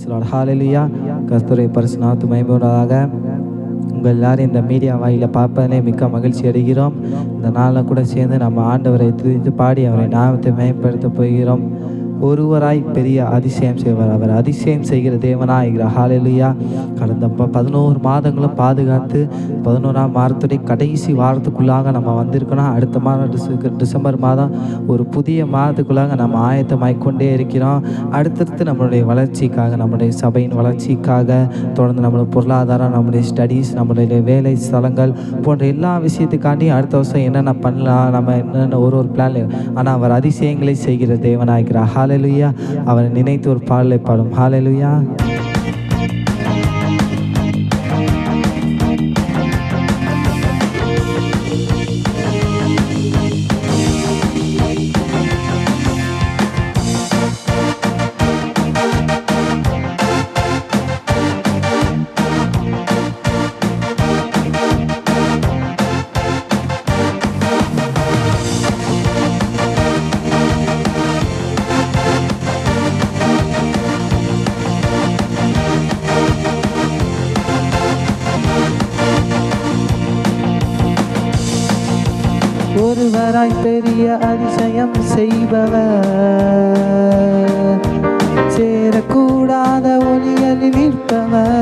Lord. ஹல்லேலூயா. கர்த்தருடைய பரிசு நாமத்துக்கு மகிமை உண்டாவதாக. உங்கள் எல்லாரும் இந்த மீடியா வாயில பார்ப்பதிலே மிக்க மகிழ்ச்சி அடைகிறோம். இந்த நாளில் கூட சேர்ந்து நம்ம ஆண்டவரை துதித்து பாடி அவரை நாமத்தை மேம்படுத்த போகிறோம். ஒருவராய் பெரிய அதிசயம் செய்வார். அவர் அதிசயம் செய்கிற தேவனாகிறார். ஹல்லேலூயா. கடந்த 11 மாதங்களும் பாதுகாத்து 11ஆம் வாரத்துடைய கடைசி வாரத்துக்குள்ளாக நம்ம வந்திருக்கணும். அடுத்த மாதம் டிசம்பர் மாதம் ஒரு புதிய மாதத்துக்குள்ளாக நம்ம ஆயத்தமாய்க்கொண்டே இருக்கிறோம். அடுத்தடுத்து நம்மளுடைய வளர்ச்சிக்காக, நம்முடைய சபையின் வளர்ச்சிக்காக, தொடர்ந்து நம்மளுடைய பொருளாதாரம், நம்முடைய ஸ்டடீஸ், நம்மளுடைய வேலை ஸ்தலங்கள் போன்ற எல்லா விஷயத்துக்காண்டி அடுத்த வருஷம் என்னென்ன பண்ணலாம், நம்ம என்னென்ன ஒரு பிளான். ஆனால் அவர் அதிசயங்களை செய்கிற தேவனாகிறார். ஹல்லேலூயா. அவரை நினைத்து ஒரு பாடலை பாடும். ஹல்லேலூயா. ஒருவராய் பெரிய அதிசயம் செய்பவர், சேரக்கூடாத ஒளிகளில் இருப்பவர்.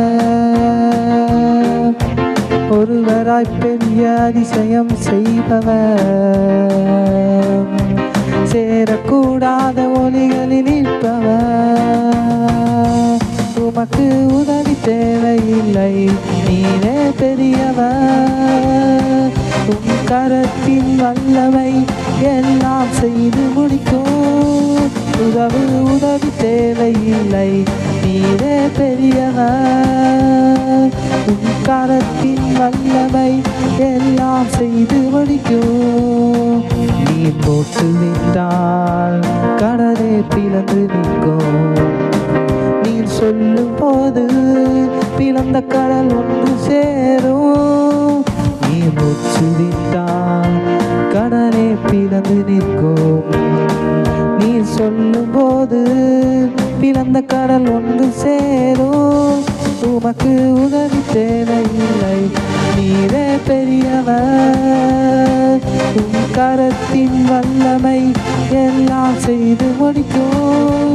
ஒருவராய் பெரிய அதிசயம் செய்பவர், சேரக்கூடாத ஒளிகளில் இருப்பவர். உமக்கு உதவி தேவையில்லை, நீரே பெரியவர். உம் கரத்தின் வல்லமை எல்லாம் செய்து முடிக்கும். உதவி தேவையில்லை, நீரே பெரியவர். உம் கரத்தின் வல்லமை எல்லாம் செய்து முடிக்கும். நீ போட்டு விட்டால் கடலே பிளந்து நிற்கும். நீ சொல்லும் போது பிளந்த கடல் ஒன்று சேரும். நீ மூச்சு விட்டால் கடலே பிளந்து நிற்கும். நீ சொல்லும் போது பிளந்த கடல் ஒன்று சேரும். உமக்கு உதவி தேவையில்லை, நீரே பெரியவர். உம் கரத்தின் வல்லமை எல்லாம் செய்து முடிக்கும்.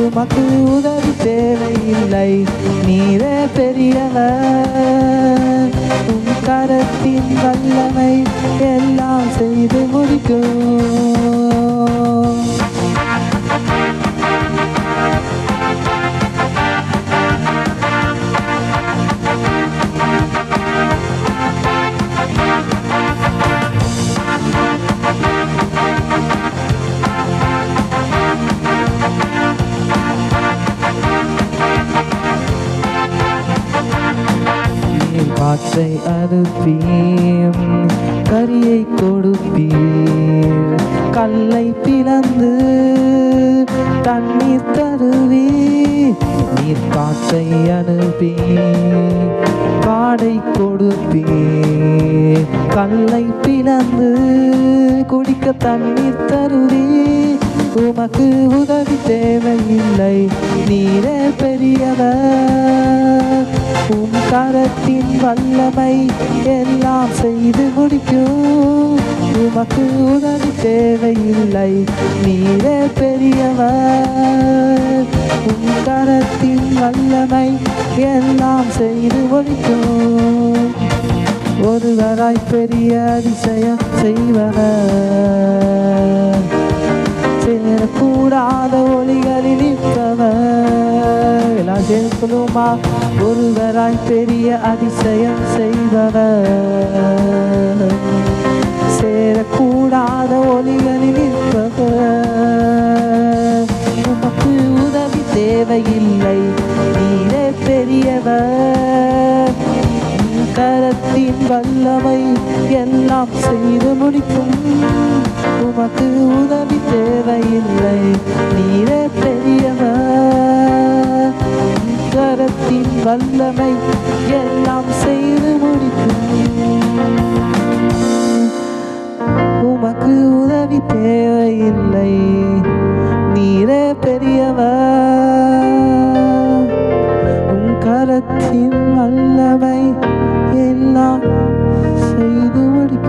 உமக்கு உதவி தேவையில்லை, நீரே பெரியவர். உம் கரத்தின் வல்லமை எல்லாம் செய்து முடிக்கும். காற்றை அறுப்பீர், கரியை கொடுப்பீர். கல்லை பிளந்து தண்ணீர் தருவீர். நீர் காற்றை அனுப்பீர், காடை கொடுப்பீர். கல்லை பிளந்து குடிக்க தண்ணீர் தருவீர். உமக்கு உதவி தேவையில்லை, நீரே பெரியவர். உம் கரத்தின் வல்லமை எல்லாம் செய்து முடிக்கும். உமக்கு உதவி தேவையில்லை, நீரே பெரியவர். உம் கரத்தின் வல்லமை எல்லாம் செய்து முடிக்கும். ஒருவராய் பெரிய அதிசயம் செய்பவர், சேரக்கூடாத ஒளிகளில் இருப்பவர். எல்லாம் சேர்க்கணுமா? ஒருவராய் பெரிய அதிசயம் செய்பவர், சேரக்கூடாத ஒளிகளில் இருப்பவர். உமக்கு உதவி தேவையில்லை, நீரே பெரியவர். கரத்தின் வல்லமை எல்லாம் செய்து முடிக்கும். உமக்கு உதவி தேவையில்லை, நீரே பெரியவர். கரத்தின் வல்லமை எல்லாம் செய்து முடிக்கும். உமக்கு உதவி தேவையில்லை, நீரே பெரியவர். வல்லமை எல்லாம் செய்து முடிக்க